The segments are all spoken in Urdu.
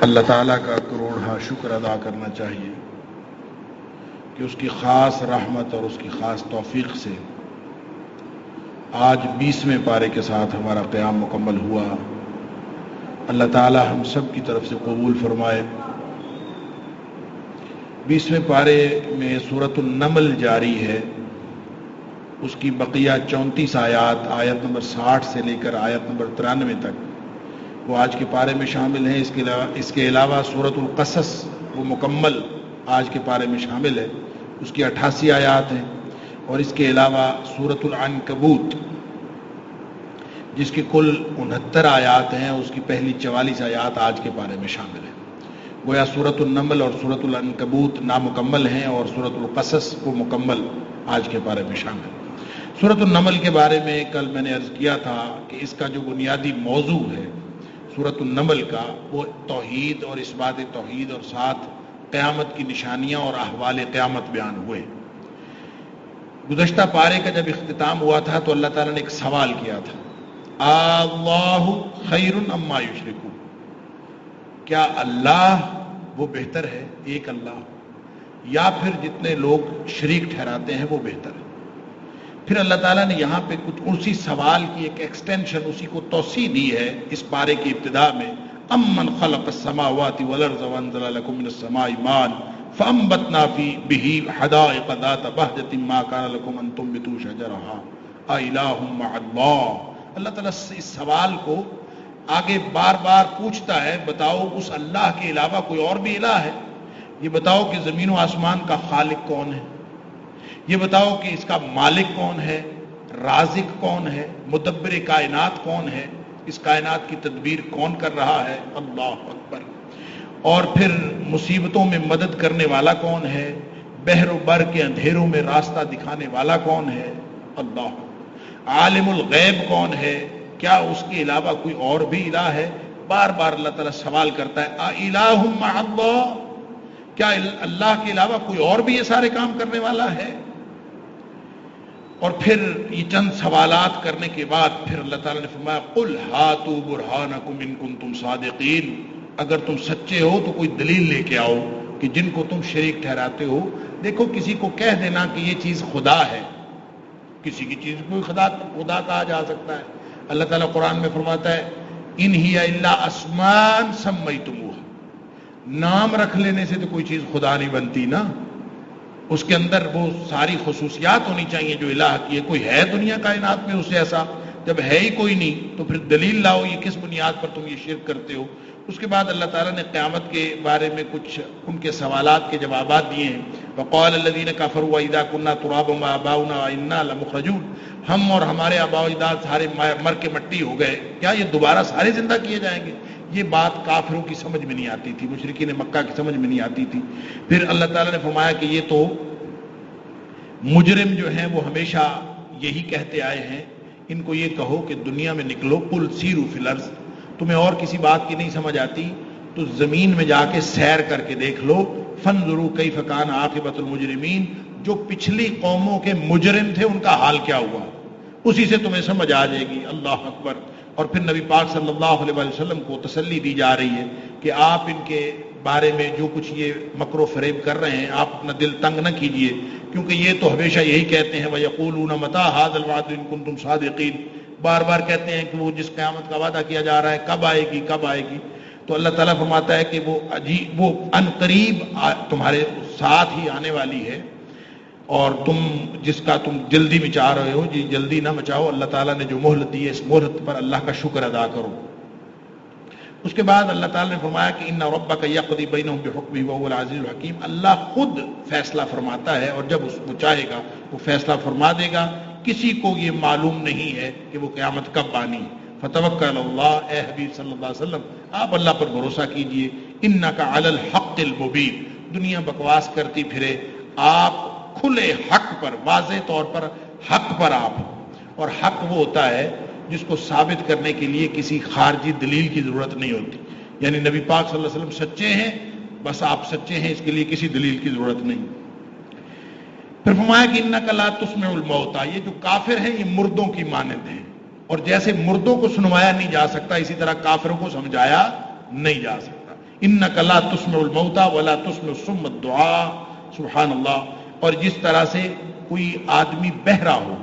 اللہ تعالیٰ کا کروڑہا شکر ادا کرنا چاہیے کہ اس کی خاص رحمت اور اس کی خاص توفیق سے آج 20ویں پارے کے ساتھ ہمارا قیام مکمل ہوا۔ اللہ تعالیٰ ہم سب کی طرف سے قبول فرمائے۔ 20ویں پارے میں سورۃ النمل جاری ہے، اس کی بقیہ 34 آیات، آیت نمبر 60 سے لے کر آیت نمبر 93 تک وہ آج کے پارے میں شامل ہیں۔ اس کے علاوہ سورۃ القصص وہ مکمل آج کے پارے میں شامل ہے، اس کی 88 آیات ہیں، اور اس کے علاوہ سورۃ العنکبوت جس کی کل 69 آیات ہیں، اس کی پہلی 44 آیات آج کے پارے میں شامل ہیں۔ گویا سورۃ النمل اور سورۃ العنکبوت نامکمل ہیں اور سورۃ القصص وہ مکمل آج کے پارے میں شامل ہیں۔ سورۃ النمل کے بارے میں کل میں نے عرض کیا تھا کہ اس کا جو بنیادی موضوع ہے سورۃ النمل کا، وہ توحید اور اثبات توحید اور ساتھ قیامت کی نشانیاں اور احوال قیامت بیان ہوئے۔ گزشتہ پارے کا جب اختتام ہوا تھا تو اللہ تعالیٰ نے ایک سوال کیا تھا، اللہ خیر اما یشرکون، کیا اللہ وہ بہتر ہے، ایک اللہ، یا پھر جتنے لوگ شریک ٹھہراتے ہیں وہ بہتر ہے؟ پھر اللہ تعالیٰ نے یہاں پہ کچھ اسی سوال کی ایک ایکسٹینشن، اسی کو توسیع دی ہے اس پارے کی ابتدا میں، امن خلق السماوات والارض وانزل لكم من السماء ماء فانبتنا به حدائق ذات بهجة ما كان لكم ان تنبتوا شجرها أإله مع الله۔ اللہ تعالیٰ اس سوال کو آگے بار بار پوچھتا ہے، بتاؤ اس اللہ کے علاوہ کوئی اور بھی الہ ہے؟ یہ بتاؤ کہ زمین و آسمان کا خالق کون ہے؟ یہ بتاؤ کہ اس کا مالک کون ہے، رازق کون ہے، مدبر کائنات کون ہے، اس کائنات کی تدبیر کون کر رہا ہے؟ اللہ اکبر۔ اور پھر مصیبتوں میں مدد کرنے والا کون ہے، بحر و بر کے اندھیروں میں راستہ دکھانے والا کون ہے؟ اللہ۔ عالم الغیب کون ہے، کیا اس کے علاوہ کوئی اور بھی الہ ہے؟ بار بار اللہ تعالیٰ سوال کرتا ہے، اِلٰہ مع اللہ، کیا اللہ کے علاوہ کوئی اور بھی یہ سارے کام کرنے والا ہے؟ اور پھر یہ چند سوالات کرنے کے بعد پھر اللہ تعالیٰ نے فرمایا، قل ہاتوا برہانکم ان کنتم صادقین، اگر تم سچے ہو تو کوئی دلیل لے کے آؤ کہ جن کو تم شریک ٹھہراتے ہو۔ دیکھو، کسی کو کہہ دینا کہ یہ چیز خدا ہے، کسی کی چیز کو خدا کہا جا سکتا ہے۔ اللہ تعالیٰ قرآن میں فرماتا ہے، ان ہی الا اسماء سمیتموها، نام رکھ لینے سے تو کوئی چیز خدا نہیں بنتی نا، اس کے اندر وہ ساری خصوصیات ہونی چاہیے جو الہ کی ہے۔ کوئی ہے دنیا کائنات میں اسے ایسا؟ جب ہے ہی کوئی نہیں تو پھر دلیل لاؤ، یہ کس بنیاد پر تم یہ شرک کرتے ہو؟ اس کے بعد اللہ تعالیٰ نے قیامت کے بارے میں کچھ ان کے سوالات کے جوابات دیے ہیں۔ وقال الذین کفروا اذا كنا ترابا وآباؤنا وإنا لمخرجون، ہم اور ہمارے آباء و اجداد سارے مر کے مٹی ہو گئے، کیا یہ دوبارہ سارے زندہ کیے جائیں گے؟ یہ بات کافروں کی سمجھ میں نہیں آتی تھی، مشرکین مکہ کی سمجھ میں نہیں آتی تھی۔ پھر اللہ تعالیٰ نے فرمایا کہ یہ تو مجرم جو ہیں وہ ہمیشہ یہی کہتے آئے ہیں، ان کو یہ کہو کہ دنیا میں نکلو، قل سیروا فی الارض، تمہیں اور کسی بات کی نہیں سمجھ آتی تو زمین میں جا کے سیر کر کے دیکھ لو، فانظروا کیف کان عاقبۃ المجرمین، جو پچھلی قوموں کے مجرم تھے ان کا حال کیا ہوا، اسی سے تمہیں سمجھ آ جائے گی۔ اللہ اکبر۔ اور پھر نبی پاک صلی اللہ علیہ وسلم کو تسلی دی جا رہی ہے کہ آپ ان کے بارے میں جو کچھ یہ مکر و فریب کر رہے ہیں آپ اپنا دل تنگ نہ کیجئے، کیونکہ یہ تو ہمیشہ یہی کہتے ہیں، وَيَقُولُونَ مَتَىٰ هَٰذَا الْوَعْدُ إِن كُنتُمْ صَادِقِينَ، بار بار کہتے ہیں کہ وہ جس قیامت کا وعدہ کیا جا رہا ہے کب آئے گی کب آئے گی۔ تو اللہ تعالیٰ فرماتا ہے کہ وہ ان قریب تمہارے ساتھ ہی آنے والی ہے، اور جس کا تم جلدی مچا رہے ہو، جی جلدی نہ مچاؤ، اللہ تعالیٰ نے جو مہلت دی ہے اس مہلت پر اللہ کا شکر ادا کرو۔ اس کے بعد اللہ تعالیٰ نے فرمایا کہ ان ربک یقضی بینہم بحکمہ وہو العزیز الحکیم، اللہ خود فیصلہ فرماتا ہے اور جب وہ چاہے گا وہ فیصلہ فرما دے گا، کسی کو یہ معلوم نہیں ہے کہ وہ قیامت کب آنی۔ فتوکل علی اللہ، اے حبیب صلی اللہ علیہ وسلم آپ اللہ پر بھروسہ کیجئے، انک علی الحق المبین، دنیا بکواس کرتی پھرے، آپ کھلے حق پر، واضح طور پر حق پر آپ، اور حق وہ ہوتا ہے جس کو ثابت کرنے کے لیے کسی خارجی دلیل کی ضرورت نہیں ہوتی، یعنی نبی پاک صلی اللہ علیہ وسلم سچے ہیں، بس آپ سچے ہیں، اس کے لیے کسی دلیل کی ضرورت نہیں۔ پھر فرمایا کہ انک لا تسمع الموتى، یہ جو کافر ہیں یہ مردوں کی مانند ہیں، اور جیسے مردوں کو سنوایا نہیں جا سکتا اسی طرح کافروں کو سمجھایا نہیں جا سکتا۔ انک لا تسمع الموتى ولا تسمع الصم الدعاء. سبحان اللہ. اور جس طرح سے کوئی آدمی بہرا ہو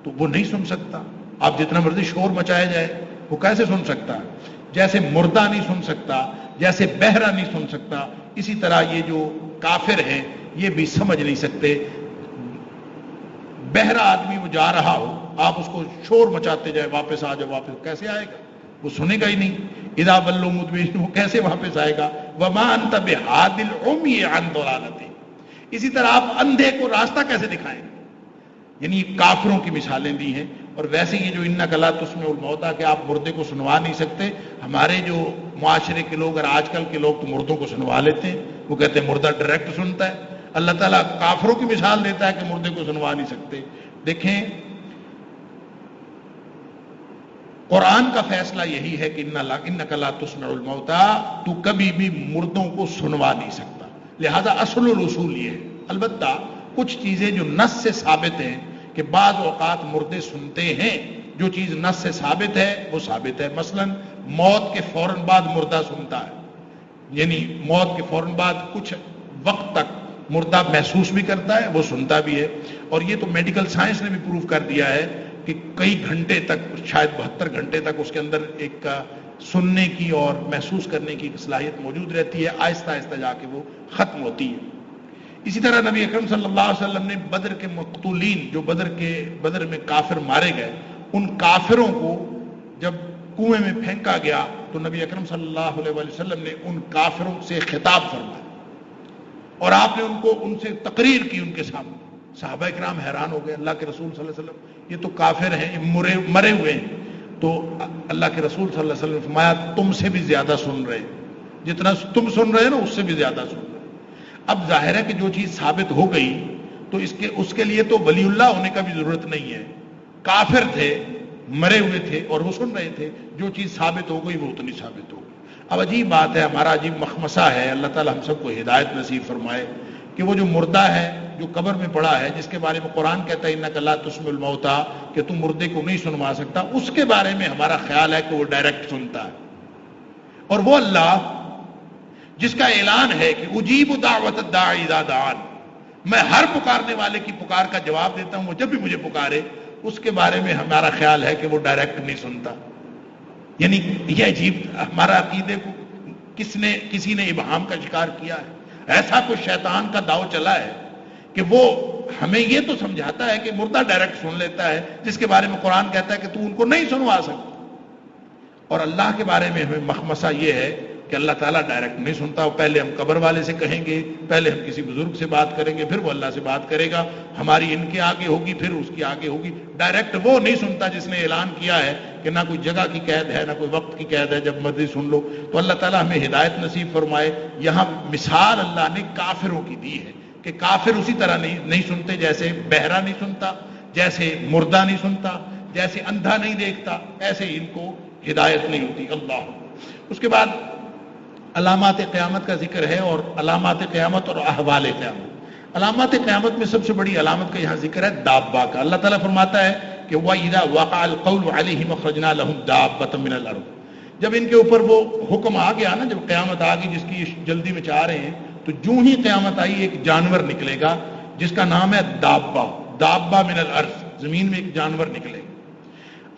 تو وہ نہیں سن سکتا، آپ جتنا مرضی شور مچایا جائے وہ کیسے سن سکتا ہے؟ جیسے مردہ نہیں سن سکتا، جیسے بہرا نہیں سن سکتا، اسی طرح یہ جو کافر ہیں یہ بھی سمجھ نہیں سکتے. بہرا آدمی وہ جا رہا ہو، آپ اس کو شور مچاتے جائے واپس آ جاؤ واپس، کیسے آئے گا؟ وہ سنے گا ہی نہیں. اذا ولوا مدبرین، وہ کیسے واپس آئے گا؟ وما انت بہادی العمی عن ضلالتہ. اسی طرح آپ اندھے کو راستہ کیسے دکھائیں گے؟ یعنی کافروں کی مثالیں دی ہیں. اور ویسے یہ جو انک لا تسمع الموتى کہ آپ مردے کو سنوا نہیں سکتے، ہمارے جو معاشرے کے لوگ اور آج کل کے لوگ تو مردوں کو سنوا لیتے ہیں، وہ کہتے ہیں مردہ ڈائریکٹ سنتا ہے. اللہ تعالیٰ کافروں کی مثال دیتا ہے کہ مردے کو سنوا نہیں سکتے. دیکھیں قرآن کا فیصلہ یہی ہے کہ انک لا تسمع الموتى، تو کبھی بھی مردوں کو سنوا نہیں سکتا. لہذا اصل الاصول یہ ہے. البتہ کچھ چیزیں جو نص سے ثابت ہیں کہ بعض اوقات مردے سنتے ہیں، جو چیز نص سے ثابت ہے وہ ثابت ہے. مثلا موت کے فوراً بعد مردہ سنتا ہے، یعنی موت کے فوراً بعد کچھ وقت تک مردہ محسوس بھی کرتا ہے، وہ سنتا بھی ہے. اور یہ تو میڈیکل سائنس نے بھی پروف کر دیا ہے کہ کئی گھنٹے تک، شاید 72 گھنٹے تک اس کے اندر ایک سننے کی اور محسوس کرنے کی صلاحیت موجود رہتی ہے. آہستہ آہستہ جا کے وہ ختم ہوتی ہے. اسی طرح نبی اکرم صلی اللہ علیہ وسلم نے بدر کے مقتولین، جو بدر میں کافر مارے گئے، ان کافروں کو جب کنویں میں پھینکا گیا تو نبی اکرم صلی اللہ علیہ وسلم نے ان کافروں سے خطاب فرمایا اور آپ نے ان سے تقریر کی ان کے سامنے. صحابہ اکرام حیران ہو گئے. اللہ کے رسول صلی اللہ علیہ وسلم یہ تو کافر ہیں، یہ مرے ہوئے ہیں. تو اللہ کے رسول صلی اللہ علیہ وسلم نے فرمایا تم سے بھی زیادہ سن رہے ہیں، جتنا تم سن رہے ہیں نا اس سے بھی زیادہ سن رہے ہیں. اب ظاہر ہے کہ جو چیز ثابت ہو گئی تو اس کے لیے تو ولی اللہ ہونے کا بھی ضرورت نہیں ہے. کافر تھے، مرے ہوئے تھے اور وہ سن رہے تھے. جو چیز ثابت ہو گئی وہ اتنی ثابت ہو گئی. اب عجیب بات ہے، ہمارا عجیب مخمصہ ہے. اللہ تعالی ہم سب کو ہدایت نصیب فرمائے کہ وہ جو مردہ ہے جو قبر میں پڑا ہے، جس کے بارے میں قرآن کہتا ہے انک لا تسمع الموتى کہ تم مردے کو نہیں سنوا سکتا، اس کے بارے میں ہمارا خیال ہے کہ وہ ڈائریکٹ سنتا ہے. اور وہ اللہ جس کا اعلان ہے کہ اجیب دعوت الداعی اذا دعان، میں ہر پکارنے والے کی پکار کا جواب دیتا ہوں وہ جب بھی مجھے پکارے، اس کے بارے میں ہمارا خیال ہے کہ وہ ڈائریکٹ نہیں سنتا. یعنی یہ عجیب ہمارا عقیدے کو کسی نے ابہام کا شکار کیا ہے. ایسا کوئی شیطان کا داؤ چلا ہے کہ وہ ہمیں یہ تو سمجھاتا ہے کہ مردہ ڈائریکٹ سن لیتا ہے، جس کے بارے میں قرآن کہتا ہے کہ تو ان کو نہیں سنوا سکتا. اور اللہ کے بارے میں ہمیں مخمصہ یہ ہے کہ اللہ تعالیٰ ڈائریکٹ نہیں سنتا. پہلے ہم قبر والے سے کہیں گے، پہلے ہم کسی بزرگ سے بات کریں گے، پھر وہ اللہ سے بات کرے گا. ہماری ان کے آگے ہوگی، پھر اس کی آگے ہوگی. ڈائریکٹ وہ نہیں سنتا جس نے اعلان کیا ہے کہ نہ کوئی جگہ کی قید ہے، نہ کوئی وقت کی قید ہے، جب مرضی سن لو. تو اللہ تعالیٰ ہمیں ہدایت نصیب فرمائے. یہاں مثال اللہ نے کافروں کی دی ہے کہ کافر اسی طرح نہیں سنتے، جیسے بہرا نہیں سنتا، جیسے مردہ نہیں سنتا، جیسے اندھا نہیں دیکھتا، ایسے ان کو ہدایت نہیں ہوتی. اللہ. اس کے بعد علامات قیامت کا ذکر ہے، اور علامات قیامت اور احوال قیامت. علامات قیامت میں سب سے بڑی علامت کا یہاں ذکر ہے دابہ کا. اللہ تعالیٰ فرماتا ہے کہ وَإِذَا وَقَعَ الْقَوْلُ عَلَيْهِمْ أَخْرَجْنَا لَهُمْ دَابَّةً مِّنَ الْأَرْضِ. جب ان کے اوپر وہ حکم آ گیا نا، جب قیامت آ گئی جس کی جلدی میں چاہ رہے ہیں، تو جو ہی قیامت آئی ایک جانور نکلے گا جس کا نام ہے دابہ. دابہ من الارض، زمین میں ایک جانور نکلے گا.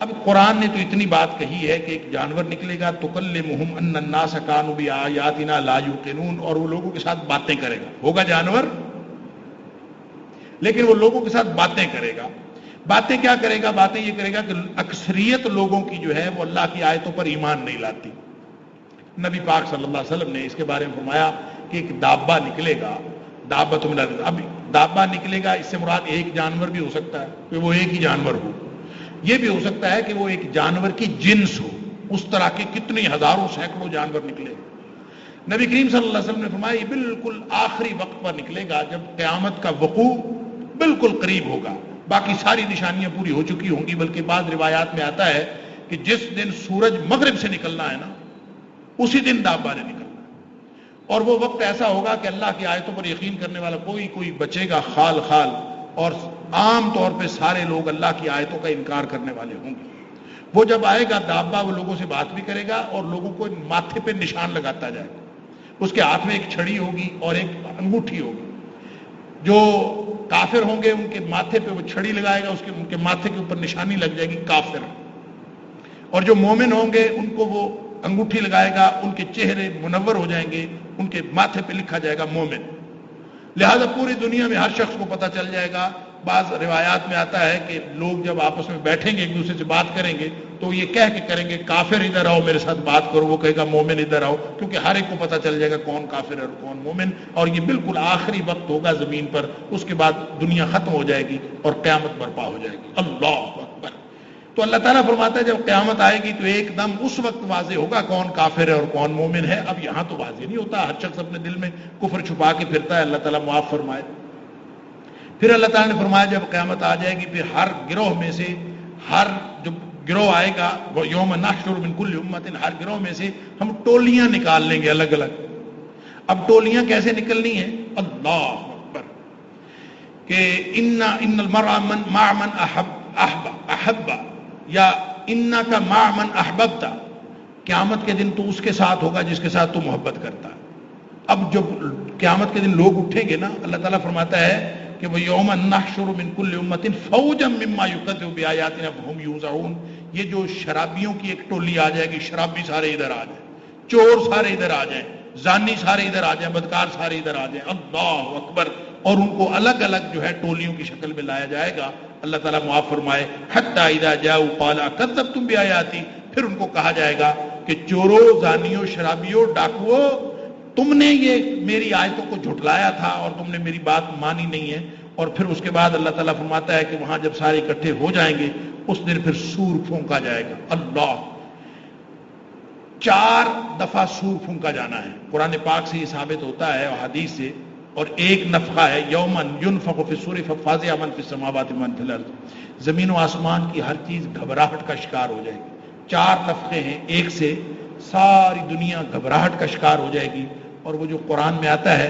اب قرآن نے تو اتنی بات کہی ہے کہ ایک جانور نکلے گا، تکلمہم ان الناس کانوا بآیاتنا لا یوقنون، اور وہ لوگوں کے ساتھ باتیں کرے گا. ہوگا جانور لیکن وہ لوگوں کے ساتھ باتیں کرے گا. باتیں کیا کرے گا؟ باتیں یہ کرے گا کہ اکثریت لوگوں کی جو ہے وہ اللہ کی آیتوں پر ایمان نہیں لاتی. نبی پاک صلی اللہ علیہ وسلم نے اس کے بارے میں فرمایا کہ ایک دابہ نکلے گا. دابۃ من الارض. اب دابہ نکلے گا، اس سے مراد ایک جانور بھی ہو سکتا ہے کہ وہ ایک ہی جانور ہو. یہ بھی ہو سکتا ہے کہ وہ ایک جانور کی جنس ہو. اس طرح کے کتنی ہزاروں سینکڑوں جانور نکلے. نبی کریم صلی اللہ علیہ وسلم نے فرمایا یہ بالکل آخری وقت پر نکلے گا جب قیامت کا وقوع بالکل قریب ہوگا. باقی ساری نشانیاں پوری ہو چکی ہوں گی، بلکہ بعض روایات میں آتا ہے کہ جس دن سورج مغرب سے نکلنا ہے نا، اسی دن دابہ نے نکلنا ہے. اور وہ وقت ایسا ہوگا کہ اللہ کی آیتوں پر یقین کرنے والا کوئی بچے گا خال خال، اور عام طور پہ سارے لوگ اللہ کی آیتوں کا انکار کرنے والے ہوں گے. وہ جب آئے گا دابا وہ لوگوں سے بات بھی کرے گا اور لوگوں کو ماتھے پہ نشان لگاتا جائے گا. اس کے ہاتھ میں ایک چھڑی ہوگی اور ایک انگوٹھی ہوگی. جو کافر ہوں گے ان کے ماتھے پہ وہ چھڑی لگائے گا, ان کے ماتھے کے اوپر نشانی لگ جائے گی کافر, اور جو مومن ہوں گے ان کو وہ انگوٹھی لگائے گا, ان کے چہرے منور ہو جائیں گے, ان کے ماتھے پہ لکھا جائے گا مومن. لہذا پوری دنیا میں ہر شخص کو پتہ چل جائے گا. بعض روایات میں آتا ہے کہ لوگ جب آپس میں بیٹھیں گے ایک دوسرے سے بات کریں گے تو یہ کہہ کے کریں گے کافر ادھر آؤ میرے ساتھ بات کرو, وہ کہے گا مومن ادھر آؤ, کیونکہ ہر ایک کو پتہ چل جائے گا کون کافر ہے اور کون مومن. اور یہ بالکل آخری وقت ہوگا زمین پر, اس کے بعد دنیا ختم ہو جائے گی اور قیامت برپا ہو جائے گی. اللہ اکبر. تو اللہ تعالیٰ فرماتا ہے جب قیامت آئے گی تو ایک دم اس وقت واضح ہوگا کون کافر ہے اور کون مومن ہے. اب یہاں تو واضح نہیں ہوتا, ہر شخص اپنے دل میں کفر چھپا کے پھرتا ہے. اللہ تعالیٰ معاف فرمائے. پھر اللہ تعالیٰ نے فرمایا جب قیامت آ جائے گی پھر ہر گروہ میں سے, ہر جو گروہ آئے گا وہ یوم نحشر من کل امت, ہر گروہ میں سے ہم ٹولیاں نکال لیں گے الگ الگ. اب ٹولیاں کیسے نکلنی ہیں؟ اللہ اکبر. کہ ان المرء مع من احب یا ان کا مع من احببتا, قیامت کے دن تو اس کے ساتھ ہوگا جس کے ساتھ تو محبت کرتا. اب جب قیامت کے دن لوگ اٹھیں گے نا, اللہ تعالیٰ فرماتا ہے کہ وہ یوم نحشر من کل امت فوجا مما یکذب بآیاتنا فهم یوزعون. یہ جو شرابیوں کی ایک ٹولی آ جائے گی, شرابی سارے ادھر آ جائیں, چور سارے ادھر آ جائیں, زانی سارے ادھر آ جائیں, بدکار سارے ادھر آ جائیں. اللہ اکبر. اور ان کو الگ الگ جو ہے ٹولیوں کی شکل میں لایا جائے گا. اللہ تعالیٰ معاف فرمائے. حتی اذا جاؤوا قال کذبتم بآیاتی, پھر ان کو کہا جائے گا کہ چوروں, زانیوں, شرابیوں, ڈاکوؤں, تم نے یہ میری آیتوں کو جھٹلایا تھا اور تم نے میری بات مانی نہیں ہے. اور پھر اس کے بعد اللہ تعالیٰ فرماتا ہے کہ وہاں جب سارے اکٹھے ہو جائیں گے اس دن پھر سور پھونکا جائے گا. اللہ, 4 دفعہ سور پھونکا جانا ہے. قرآن پاک سے یہ ثابت ہوتا ہے اور حدیث سے. اور ایک نفخہ ہے یومن ينفخ في الصور ففزع من في السماوات ومن في الارض, زمین و آسمان کی ہر چیز گھبراہٹ کا شکار ہو جائے گی. 4 نفخے ہیں, ایک سے ساری دنیا گھبراہٹ کا شکار ہو جائے گی. اور وہ جو قرآن میں آتا ہے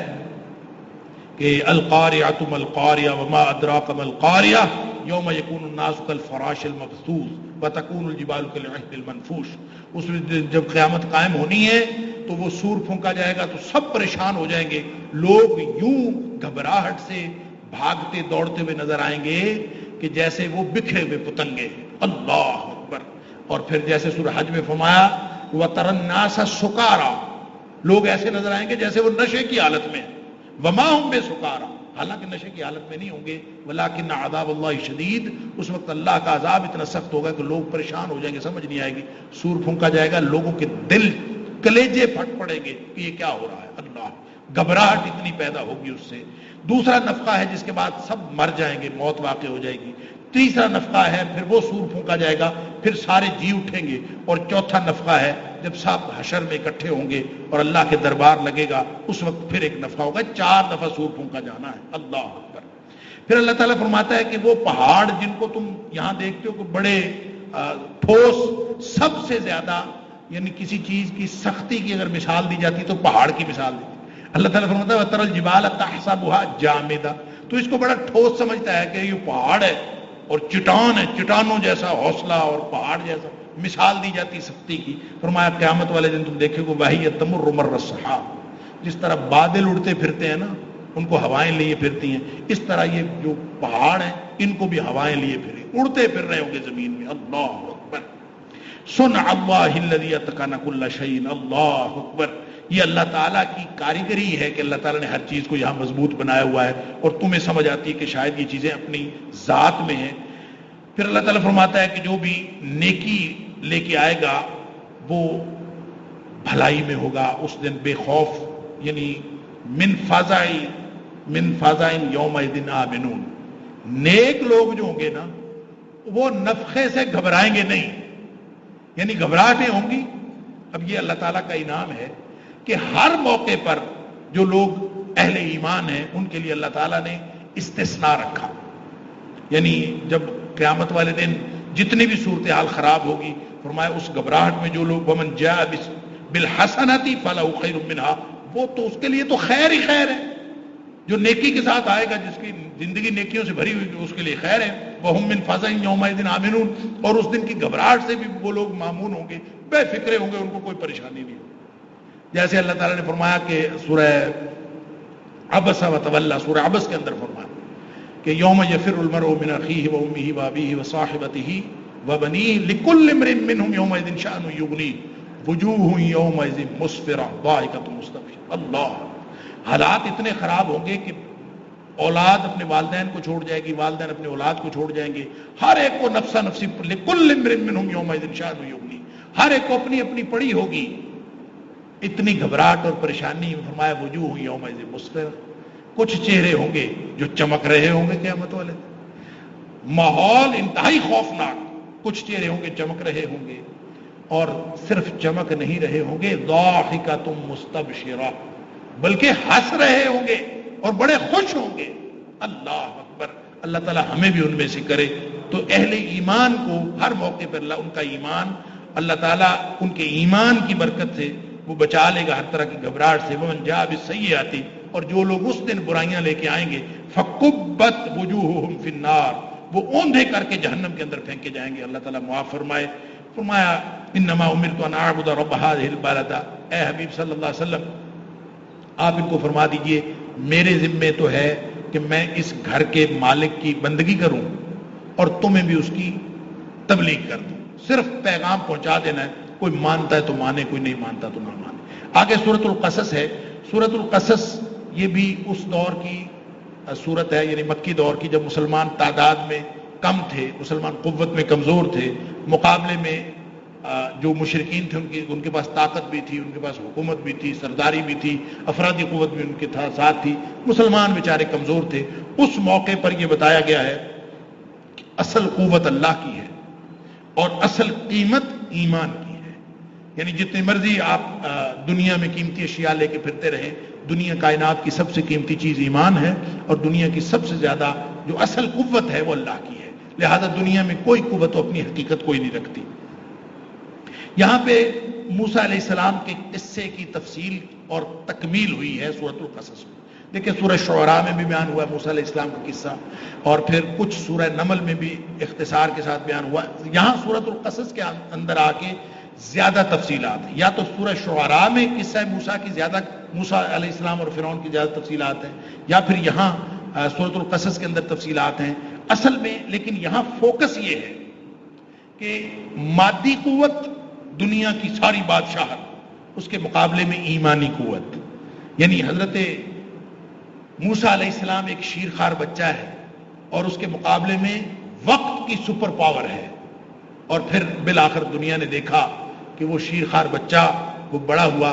کہ القاریۃ ما القاریہ وما ادراک ما القاریہ یوم یکون الناس کالفراش المبثوث وتکون الجبال کالعہن المنفوش. اس میں جب قیامت قائم ہونی ہے تو وہ سور پھونکا جائے گا تو سب پریشان ہو جائیں گے. لوگ یوں گھبراہٹ سے بھاگتے دوڑتے ہوئے نظر آئیں گے کہ جیسے وہ بکھرے ہوئے پتنگے. اللہ اکبر. اور پھر جیسے سورہ حج میں فرمایا وَتَرَى النَّاسَ سُكَارَىٰ, لوگ ایسے نظر آئیں گے جیسے وہ نشے کی حالت میں. وَمَا هُمْ بِسُكَارَىٰ, حالانکہ نشے کی حالت میں نہیں ہوں گے. وَلَٰكِنَّ عَذَابَ اللَّهِ شَدِيدٌ, اس وقت اللہ کا عذاب اتنا سخت ہوگا کہ لوگ پریشان ہو جائیں گے, سمجھ نہیں آئے گی. سور پھونکا جائے گا, لوگوں کے دل کلیجے پھٹ پڑیں گے کہ یہ کیا ہو رہا ہے. اللہ, گھبراہٹ اتنی پیدا ہوگی اس سے. دوسرا نفخہ ہے جس کے بعد سب مر جائیں گے, موت واقع ہو جائے گی. تیسرا نفخہ ہے پھر وہ سور پھونکا جائے گا, پھر سارے جی اٹھیں گے. اور چوتھا نفخہ ہے جب سب حشر میں اکٹھے ہوں گے اور اللہ کے دربار لگے گا, اس وقت پھر ایک نفخہ ہوگا. 4 دفعہ سور پھونکا جانا ہے. اللہ اکبر. پھر اللہ تعالیٰ فرماتا ہے کہ وہ پہاڑ جن کو تم یہاں دیکھتے ہو کہ بڑے ٹھوس, سب سے زیادہ یعنی کسی چیز کی سختی کی اگر مثال دی جاتی تو پہاڑ کی مثال دی. اللہ تعالیٰ فرماتا ہے وَتَرَى الْجِبَالَ تَحْسَبُهَا جَامِدَةً, تو اس کو بڑا ٹھوس سمجھتا ہے کہ یہ پہاڑ ہے اور چٹان ہے, چٹانوں جیسا حوصلہ اور پہاڑ جیسا مثال دی جاتی سختی کی. فرمایا قیامت والے دن تم دیکھو گے وَهِيَ تَمُرُّ مَرَّ السَّحَابِ, جس طرح بادل اڑتے پھرتے ہیں نا, ان کو ہوائیں لیے پھرتی ہیں, اس طرح یہ جو پہاڑ ہیں ان کو بھی ہوائیں لیے پھریں, اڑتے پھر رہے ہوں گے زمین میں. اللہ اکبر. صنع اللہ الذی اتقن کل شیء. اللہ اکبر. یہ اللہ تعالیٰ کی کاریگری ہے کہ اللہ تعالیٰ نے ہر چیز کو یہاں مضبوط بنایا ہوا ہے اور تمہیں سمجھ آتی ہے کہ شاید یہ چیزیں اپنی ذات میں ہیں. پھر اللہ تعالیٰ فرماتا ہے کہ جو بھی نیکی لے کے آئے گا وہ بھلائی میں ہوگا اس دن بے خوف, یعنی من فزع یومئذ آمنون. نیک لوگ جو ہوں گے نا وہ نفخے سے گھبرائیں گے نہیں, یعنی گھبراہٹیں ہوں گی. اب یہ اللہ تعالیٰ کا انعام ہے کہ ہر موقع پر جو لوگ اہل ایمان ہیں ان کے لیے اللہ تعالیٰ نے استثناء رکھا. یعنی جب قیامت والے دن جتنی بھی صورتحال خراب ہوگی, فرمایا اس گھبراہٹ میں جو لوگ ومن جاء بالحسنۃ فلہ خیر منہا, وہ تو اس کے لیے تو خیر ہی خیر ہے. جو نیکی کے ساتھ آئے گا، جس کی زندگی نیکیوں سے بھری ہوئی، اس کے لیے خیر ہے. وَهُم مِّن فَزَعٍ يَوْمَئِذٍ آمِنُونَ، اور اس دن کی گھبراہٹ سے بھی وہ لوگ مامون ہوں گے، بے فکرے ہوں گے، ان کو کوئی پریشانی نہیں ہوگی. جیسے اللہ تعالیٰ نے فرمایا کہ سورہ عبس وتولی، سورہ عبس کے اندر فرمایا کہ یوم یفر المرء من اخیہ وامہ وابیہ وصاحبتہ وبنیہ لکل امرئ منہم یومئذ شأن یغنیہ وجوہ یومئذ مسفرہ ضاحکۃ مستبشرہ. اللہ، حالات اتنے خراب ہوں گے کہ اولاد اپنے والدین کو چھوڑ جائے گی، والدین اپنے اولاد کو چھوڑ جائیں گے، ہر ایک کو نفسا نفسی، لکل امرئ منہم یومئذ شأن یغنیہ، ہر ایک کو اپنی اپنی پڑی ہوگی. اتنی گھبراہٹ اور پریشانی میں فرمایا وجوہ یومئذ مسفرہ، کچھ چہرے ہوں گے جو چمک رہے ہوں گے قیامت والے. ماحول انتہائی خوفناک، کچھ چہرے ہوں گے چمک رہے ہوں گے، اور صرف چمک نہیں رہے ہوں گے، ضاحکۃ مستبشرہ، بلکہ ہنس رہے ہوں گے اور بڑے خوش ہوں گے. اللہ اکبر. اللہ تعالیٰ ہمیں بھی ان میں سے کرے. تو اہل ایمان کو ہر موقع پر اللہ ان کا ایمان، اللہ تعالیٰ ان کے ایمان کی برکت سے وہ بچا لے گا ہر طرح کی گھبراہٹ سے. ومن جاء بالسیئۃ، اور جو لوگ اس دن برائیاں لے کے آئیں گے، فکبت وجوہہم فی النار، وہ اوندھے کر کے جہنم کے اندر پھینکے جائیں گے. اللہ تعالیٰ معاف فرمائے. فرمایا انما امرت ان اعبد رب هذه البلدہ، اے حبیب صلی اللہ علیہ وسلم آپ ان کو فرما دیجئے میرے ذمے تو ہے کہ میں اس گھر کے مالک کی بندگی کروں اور تمہیں بھی اس کی تبلیغ کر دوں. صرف پیغام پہنچا دینا ہے، کوئی مانتا ہے تو مانے، کوئی نہیں مانتا تو نہ مانے. آگے سورۃ القصص ہے. سورۃ القصص یہ بھی اس دور کی صورت ہے، یعنی مکی دور کی، جب مسلمان تعداد میں کم تھے، مسلمان قوت میں کمزور تھے، مقابلے میں جو مشرکین تھے ان کے پاس طاقت بھی تھی، ان کے پاس حکومت بھی تھی، سرداری بھی تھی، افرادی قوت بھی ان کے ساتھ تھی، مسلمان بیچارے کمزور تھے. اس موقع پر یہ بتایا گیا ہے کہ اصل قوت اللہ کی ہے اور اصل قیمت ایمان کی ہے. یعنی جتنی مرضی آپ دنیا میں قیمتی اشیاء لے کے پھرتے رہیں، دنیا کائنات کی سب سے قیمتی چیز ایمان ہے، اور دنیا کی سب سے زیادہ جو اصل قوت ہے وہ اللہ کی ہے. لہذا دنیا میں کوئی قوت اپنی حقیقت کوئی نہیں رکھتی. یہاں پہ موسیٰ علیہ السلام کے قصے کی تفصیل اور تکمیل ہوئی ہے سورۃ القصص میں. دیکھیں سورہ شعراء میں بھی بیان ہوا ہے موسیٰ علیہ السلام کا قصہ، اور پھر کچھ سورہ نمل میں بھی اختصار کے ساتھ بیان ہوا. یہاں سورۃ القصص کے اندر آ کے زیادہ تفصیلات ہیں. یا تو سورہ شعراء میں قصہ موسیٰ کی زیادہ، موسیٰ علیہ السلام اور فرعون کی زیادہ تفصیلات ہیں، یا پھر یہاں سورۃ القصص کے اندر تفصیلات ہیں اصل میں. لیکن یہاں فوکس یہ ہے کہ مادی قوت، دنیا کی ساری بادشاہت، اس کے مقابلے میں ایمانی قوت. یعنی حضرت موسیٰ علیہ السلام ایک شیرخوار بچہ ہے، اور اس کے مقابلے میں وقت کی سپر پاور ہے. اور پھر بالآخر دنیا نے دیکھا کہ وہ شیرخوار بچہ وہ بڑا ہوا،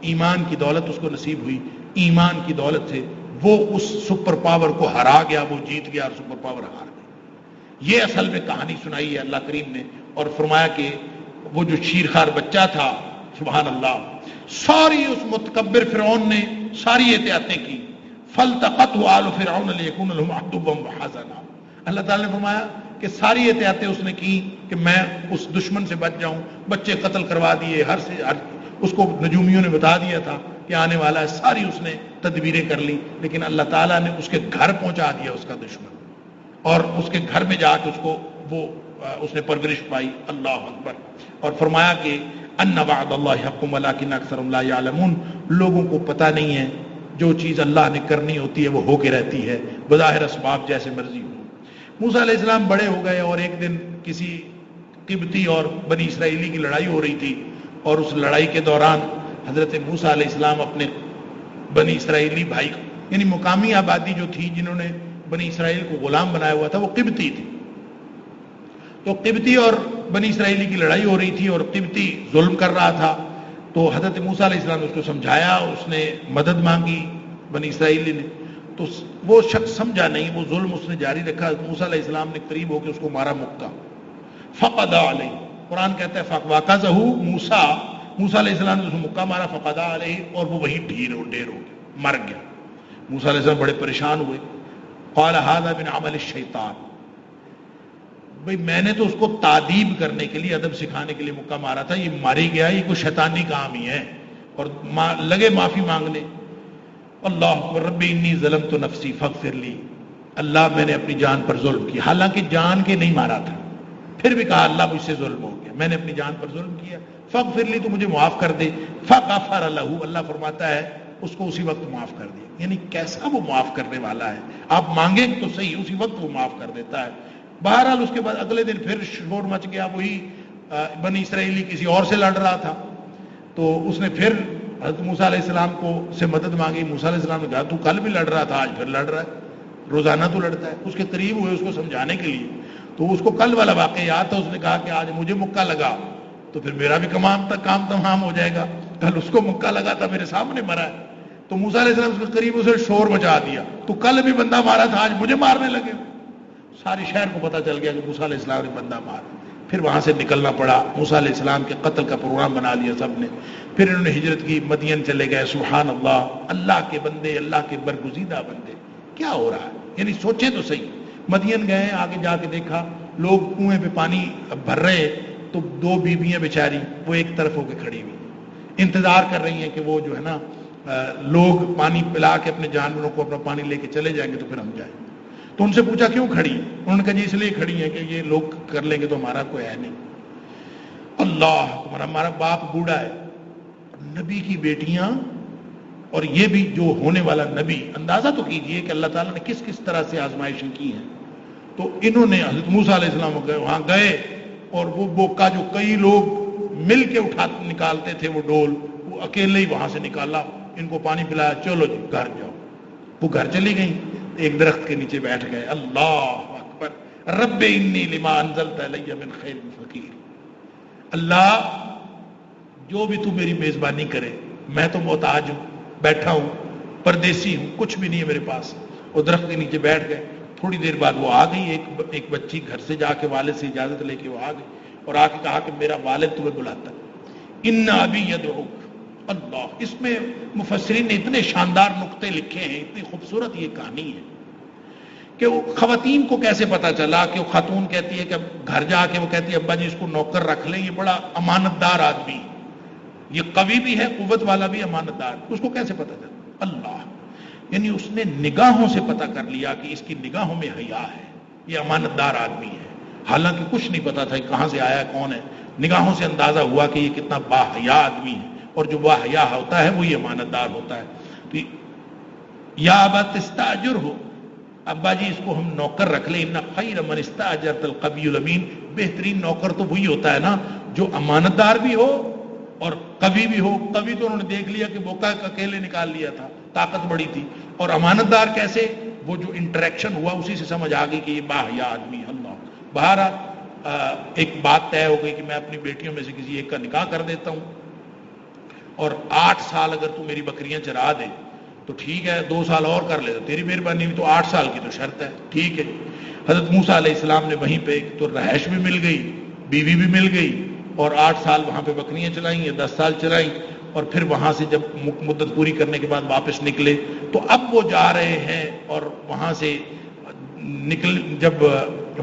ایمان کی دولت اس کو نصیب ہوئی، ایمان کی دولت سے وہ اس سپر پاور کو ہرا گیا، وہ جیت گیا اور سپر پاور ہار گیا. یہ اصل میں کہانی سنائی ہے اللہ کریم نے، اور فرمایا کہ وہ جو شیرخوار بچہ تھا، سبحان اللہ، ساری اس متکبر فرعون نے ساری احتیاطیں کی. فَالْتَقَطْهُ آلُ فِرْعَوْنَ لِيَكُونَ لَهُمْ عَدُوًّا وَحَزَنًا. اللہ تعالیٰ نے فرمایا کہ ساری احتیاطیں اس نے کی کہ میں اس دشمن سے بچ جاؤں. بچے قتل کروا دیے، ہر اس کو نجومیوں نے بتا دیا تھا کہ آنے والا ہے، ساری اس نے تدبیریں کر لی. لیکن اللہ تعالیٰ نے اس کے گھر پہنچا دیا اس کا دشمن، اور اس کے گھر میں جا کے اس نے پرورش پائی. اللہ اکبر. اور فرمایا کہ ان وعد اللہ حق ولکن اکثرهم لا یعلمون. لوگوں کو پتہ نہیں ہے جو چیز اللہ نے کرنی ہوتی ہے وہ ہو کے رہتی ہے، بظاہر اسباب جیسے مرضی ہو. موسیٰ علیہ السلام بڑے ہو گئے، اور ایک دن کسی قبطی اور بنی اسرائیلی کی لڑائی ہو رہی تھی، اور اس لڑائی کے دوران حضرت موسیٰ علیہ السلام اپنے بنی اسرائیلی بھائی، یعنی مقامی آبادی جو تھی جنہوں نے بنی اسرائیل کو غلام بنایا ہوا تھا، وہ قبطی تھی. تو قبطی اور بنی اسرائیلی کی لڑائی ہو رہی تھی، اور قبطی ظلم کر رہا تھا. تو حضرت موسیٰ علیہ السلام نے اس کو سمجھایا، اس نے مدد مانگی بنی اسرائیلی نے، تو وہ شخص سمجھا نہیں، وہ ظلم اس نے جاری رکھا. موسیٰ علیہ السلام نے قریب ہو کے اس کو مارا مکہ. فقضى علیہ، قرآن کہتا ہے فوقظہ موسیٰ، موسیٰ علیہ السلام نے اس کو مکہ مارا. فقضى علیہ، اور وہ وہی ڈھیر ہو گیا، مر گیا. موسیٰ علیہ السلام بڑے پریشان ہوئے. قال هذا من عمل الشیطان. بھئی میں نے تو اس کو تعدیب کرنے کے لیے، ادب سکھانے کے لیے مکہ مارا تھا، یہ ماری گیا، یہ کوئی شیطانی کام ہی ہے. اور لگے معافی مانگنے. اللہ اکبر رب انی ظلمت نفسی فاغفر لی، اللہ میں نے اپنی جان پر ظلم کیا، حالانکہ جان کے نہیں مارا تھا، پھر بھی کہا اللہ مجھ سے ظلم ہو گیا، میں نے اپنی جان پر ظلم کیا، فاغفر لی تو مجھے معاف کر دے، فغفر لہ، اللہ فرماتا ہے اس کو اسی وقت معاف کر دیا۔ یعنی کیسا وہ معاف کرنے والا ہے، آپ مانگیں تو صحیح، اسی وقت وہ معاف کر دیتا ہے۔ بہرحال اس کے بعد اگلے دن پھر شور مچ گیا، وہی بنی اسرائیلی کسی اور سے لڑ رہا تھا، تو اس نے پھر حضرت موسیٰ علیہ السلام کو سے مدد مانگی۔ موسیٰ علیہ السلام نے کہا تو کل بھی لڑ رہا تھا، آج پھر لڑ رہا ہے، روزانہ تو لڑتا ہے۔ اس کے قریب ہوئے اس کو سمجھانے کے لیے، تو اس کو کل والا واقعہ یاد تھا، اس نے کہا کہ آج مجھے مکہ لگا تو پھر میرا بھی کام تمام ہو جائے گا، کل اس کو مکہ لگا تھا میرے سامنے مرا ہے، تو موسیٰ علیہ السلام اس کے قریب اسے شور مچا دیا، تو کل بھی بندہ مارا تھا، آج مجھے مارنے لگے۔ ساری شہر کو پتہ چل گیا کہ موسیٰ علیہ السلام نے بندہ مارا۔ پھر وہاں سے نکلنا پڑا، موسیٰ علیہ السلام کے قتل کا پروگرام بنا لیا سب نے، پھر انہوں نے ہجرت کی، مدین چلے گئے۔ سبحان اللہ، اللہ کے بندے، اللہ کے برگزیدہ بندے، کیا ہو رہا ہے؟ یعنی سوچیں تو صحیح، مدین گئے، آگے جا کے دیکھا لوگ کنویں پہ پانی بھر رہے، تو دو بیویاں بیچاری وہ ایک طرف ہو کے کھڑی ہوئی انتظار کر رہی ہیں کہ وہ جو ہے نا لوگ پانی پلا کے اپنے جانوروں کو اپنا پانی لے کے چلے جائیں گے تو پھر ہم جائیں۔ تو ان سے پوچھا کیوں کھڑی؟ انہوں نے کہا جی اس لیے کھڑی ہیں کہ یہ لوگ کر لیں گے تو ہمارا کوئی ہے نہیں۔ اللہ ہمارا باپ بوڑھا ہے، نبی کی بیٹیاں، اور یہ بھی جو ہونے والا نبی، اندازہ تو کیجئے کہ اللہ تعالیٰ نے کس کس طرح سے آزمائشیں کی ہیں۔ تو انہوں نے حضرت موسیٰ علیہ السلام وہاں گئے، اور وہ بوکا جو کئی لوگ مل کے نکالتے تھے وہ ڈول، وہ اکیلے ہی وہاں سے نکالا، ان کو پانی پلایا، چلو جی گھر جاؤ۔ وہ گھر چلی گئیں، ایک درخت کے نیچے بیٹھ گئے۔ اللہ اکبر، رب انی لما انزلت الی من خیر فقیر، اللہ جو بھی تو میری میزبانی کرے، میں تو محتاج ہوں، بیٹھا ہوں، پردیسی ہوں، کچھ بھی نہیں ہے میرے پاس۔ وہ درخت کے نیچے بیٹھ گئے، تھوڑی دیر بعد وہ آ گئی، ایک بچی گھر سے جا کے والد سے اجازت لے کے وہ آ گئی، اور آ کے کہا کہ میرا والد تمہیں بلاتا ہے، ان ابی یدعوک۔ اللہ، اس میں مفسرین نے اتنے شاندار نقطے لکھے ہیں، اتنی خوبصورت یہ کہانی ہے کہ وہ خواتین کو کیسے پتا چلا کہ وہ خاتون کہتی ہے کہ گھر جا کے وہ کہتی ہے ابا جی اس کو نوکر رکھ لیں، یہ بڑا امانت دار آدمی، یہ قوی بھی ہے، قوت والا بھی، امانت دار، اس کو کیسے پتا چلا؟ اللہ، یعنی اس نے نگاہوں سے پتا کر لیا کہ اس کی نگاہوں میں حیا ہے، یہ امانت دار آدمی ہے، حالانکہ کچھ نہیں پتا تھا کہاں سے آیا، کون ہے، نگاہوں سے اندازہ ہوا کہ یہ کتنا باحیا آدمی ہے، اور جو باحیا ہوتا ہے وہی امانت دار ہوتا ہے۔ تو یا ابا تستاجر ہو، ابا جی اس کو ہم نوکر رکھ لیں، ان خیر من استاجرت القوی الامین، بہترین نوکر تو وہی ہوتا ہے نا جو امانت دار بھی ہو اور قوی بھی ہو۔ قوی تو انہوں نے دیکھ لیا کہ بوکا اکیلے نکال لیا تھا، طاقت بڑی تھی، اور امانت دار کیسے؟ وہ جو انٹریکشن ہوا اسی سے سمجھ آ گئی کہ یہ باحیا آدمی ہے۔ اللہ، بہرحال ایک بات طے ہو گئی کہ میں اپنی بیٹیوں میں سے کسی ایک کا نکاح کر دیتا ہوں، اور 8 سال اگر تو میری بکریاں چرا دے تو ٹھیک ہے، 2 سال اور کر لے تو تیری مہربانی، تو 8 سال کی تو شرط ہے، ٹھیک ہے۔ حضرت موسیٰ علیہ السلام نے وہیں پہ تو رہائش بھی مل گئی، بیوی بھی مل گئی، اور 8 سال وہاں پہ بکریاں چلائیں یا 10 سال چلائیں، اور پھر وہاں سے جب مدت پوری کرنے کے بعد واپس نکلے تو اب وہ جا رہے ہیں، اور وہاں سے جب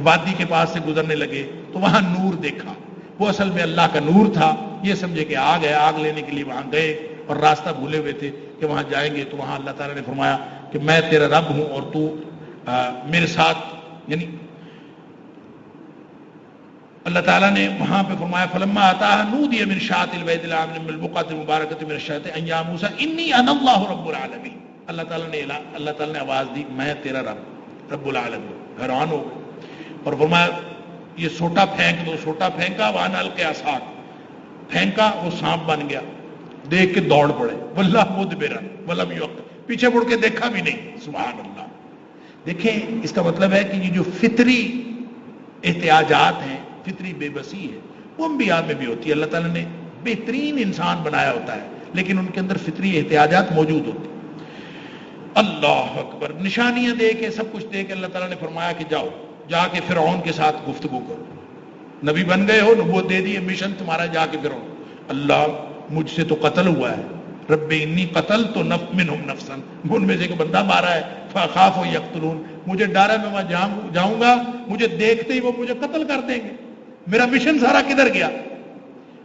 وادی کے پاس سے گزرنے لگے تو وہاں نور دیکھا، وہ اصل میں اللہ کا نور تھا، یہ سمجھے کہ آگ ہے، آگ لینے کے لیے وہاں گئے، اور راستہ بھولے ہوئے تھے کہ وہاں جائیں گے، تو وہاں اللہ تعالیٰ نے فرمایا کہ میں تیرا رب ہوں اور تو میرے ساتھ، یعنی اللہ تعالیٰ نے وہاں پہ فرمایا فلما اتاها نودي من شاطئ البيت الامن من البقعة المباركة من الشاطئ ان يا موسى اني انا الله رب العالمين۔ اللہ تعالیٰ نے آواز دی میں تیرا رب العالمین۔ حیران ہو گئے اور فرمایا یہ سوٹا پھینک دو، سوٹا پھینکا، وان القی عصاک، پھینکا، وہ سانپ بن گیا، دیکھ کے دوڑ پڑے، واللہ مدبرا ولم یعقب، پیچھے مڑ کے دیکھا بھی نہیں۔ سبحان اللہ، دیکھیں اس کا مطلب ہے کہ یہ جو فطری احتیاجات ہیں، فطری بے بسی ہے، وہ انبیاء میں بھی ہوتی ہے۔ اللہ تعالیٰ نے بہترین انسان بنایا ہوتا ہے لیکن ان کے اندر فطری احتیاجات موجود ہوتی ہیں۔ اللہ اکبر، نشانیاں دے کے سب کچھ دے کے اللہ تعالیٰ نے فرمایا کہ جاؤ جا کے فرعون کے ساتھ گفتگو کرو، نبی بن گئے ہو، نبوت دے دی، مشن تمہارا جا کے فرعون، اللہ مجھ سے تو قتل ہوا ہے، رب انی قتلت منہم نفسا، ان میں سے ایک بندہ مارا ہے، فاخاف یقتلون، مجھے ڈر ہے میں وہاں جاؤں گا، مجھے دیکھتے ہی وہ مجھے قتل کر دیں گے، میرا مشن سارا کدھر گیا؟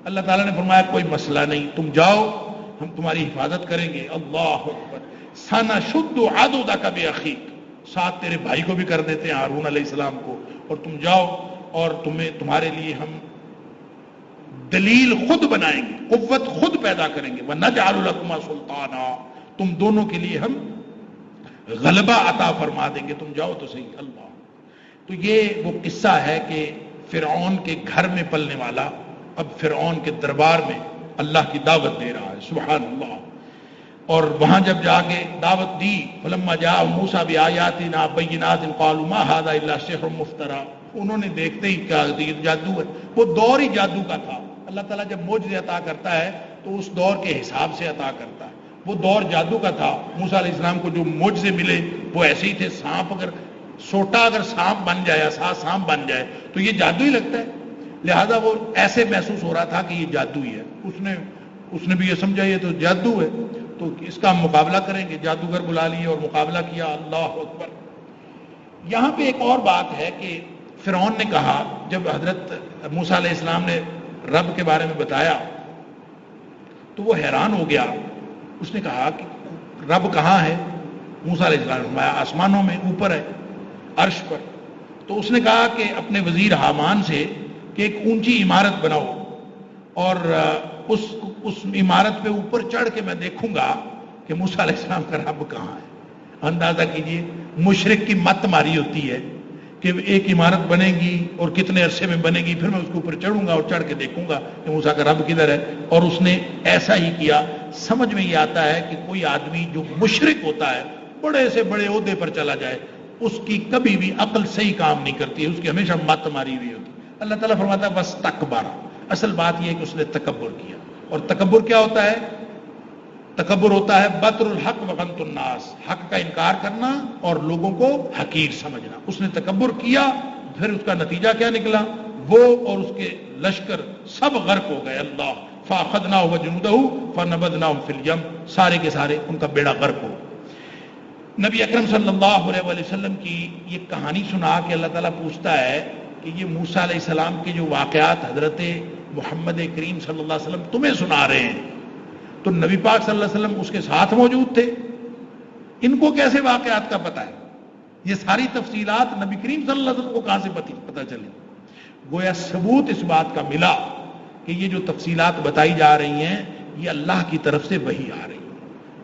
اللہ تعالیٰ نے فرمایا کوئی مسئلہ نہیں، تم جاؤ، ہم تمہاری حفاظت کریں گے۔ اللہ اکبر، سنشد عضدک بأخیک، ساتھ تیرے بھائی کو بھی کر دیتے ہیں ہارون علیہ السلام کو، اور تم جاؤ اور تمہارے لیے ہم دلیل خود بنائیں گے، قوت خود پیدا کریں گے، وَنَجْعَلُ لَكُمَا سُلْطَانًا، تم دونوں کے لیے ہم غلبہ عطا فرما دیں گے، تم جاؤ تو صحیح۔ اللہ، تو یہ وہ قصہ ہے کہ فرعون کے گھر میں پلنے والا اب فرعون کے دربار میں اللہ کی دعوت دے رہا ہے، سبحان اللہ۔ اور وہاں جب جا کے دعوت دی، فلما جاء موسیٰ بآیاتنا بینات قالوا ما هذا الا سحر مفترى، انہوں نے دیکھتے ہی کہا کہ یہ جادو ہے۔ وہ دور ہی جادو کا تھا۔ اللہ تعالیٰ جب معجزے عطا کرتا ہے تو اس دور کے حساب سے عطا کرتا ہے۔ وہ دور جادو کا تھا۔ موسیٰ علیہ السلام کو جو معجزے ملے وہ ایسے ہی تھے۔ سانپ اگر سوٹا اگر سانپ بن جائے، سانپ بن جائے تو یہ جادو ہی لگتا ہے، لہذا وہ ایسے محسوس ہو رہا تھا کہ یہ جادو ہی ہے۔ اس نے بھی یہ سمجھا یہ تو جادو ہے، تو اس کا ہم مقابلہ کریں گے۔ جادوگر بلا لیے اور مقابلہ کیا، اللہ اکبر۔ یہاں پہ ایک اور بات ہے کہ فرعون نے کہا، جب حضرت موسیٰ علیہ السلام نے رب کے بارے میں بتایا تو وہ حیران ہو گیا۔ اس نے کہا کہ رب کہاں ہے؟ موسیٰ علیہ السلام نے فرمایا آسمانوں میں اوپر ہے، عرش پر۔ تو اس نے کہا کہ اپنے وزیر حامان سے کہ ایک اونچی عمارت بناؤ اور اس عمارت پہ اوپر چڑھ کے میں دیکھوں گا کہ موسیٰ علیہ السلام کا رب کہاں ہے۔ اندازہ کیجئے مشرک کی مت ماری ہوتی ہے کہ ایک عمارت بنے گی اور کتنے عرصے میں بنے گی، پھر میں اس کے اوپر چڑھوں گا اور چڑھ کے دیکھوں گا کہ موسیٰ کا رب کدھر ہے۔ اور اس نے ایسا ہی کیا۔ سمجھ میں یہ آتا ہے کہ کوئی آدمی جو مشرک ہوتا ہے، بڑے سے بڑے عہدے پر چلا جائے، اس کی کبھی بھی عقل صحیح کام نہیں کرتی ہے، اس کی ہمیشہ مت ماری ہوئی ہوتی ہے۔ اللہ تعالیٰ فرماتا ہے وَاسْتَكْبَرَ، اصل بات یہ ہے کہ اس نے تکبر کیا۔ اور تکبر کیا ہوتا ہے؟ تکبر ہوتا ہے بطر الحق وغمط الناس، حق کا انکار کرنا اور لوگوں کو حقیر سمجھنا۔ اس نے تکبر کیا، پھر اس کا نتیجہ کیا نکلا؟ وہ اور اس کے لشکر سب غرق ہو گئے۔ اللہ فَأَخَذْنَاهُ وَجُنُودَهُ فَنَبَذْنَاهُمْ فِي الْيَمِّ، سارے کے سارے ان کا بیڑا غرق ہو۔ نبی اکرم صلی اللہ علیہ وسلم کی یہ کہانی سنا کے اللہ تعالیٰ پوچھتا ہے کہ یہ موسیٰ علیہ السلام کے جو واقعات حضرت محمد کریم صلی اللہ علیہ وسلم تمہیں سنا رہے ہیں، تو نبی پاک صلی اللہ علیہ وسلم اس کے ساتھ موجود تھے، ان کو کیسے واقعات کا پتہ ہے؟ یہ ساری تفصیلات نبی کریم صلی اللہ علیہ وسلم کو کہاں سے پتہ چلی؟ گویا ثبوت اس بات کا ملا کہ یہ جو تفصیلات بتائی جا رہی ہیں یہ اللہ کی طرف سے وحی آ رہی ہے۔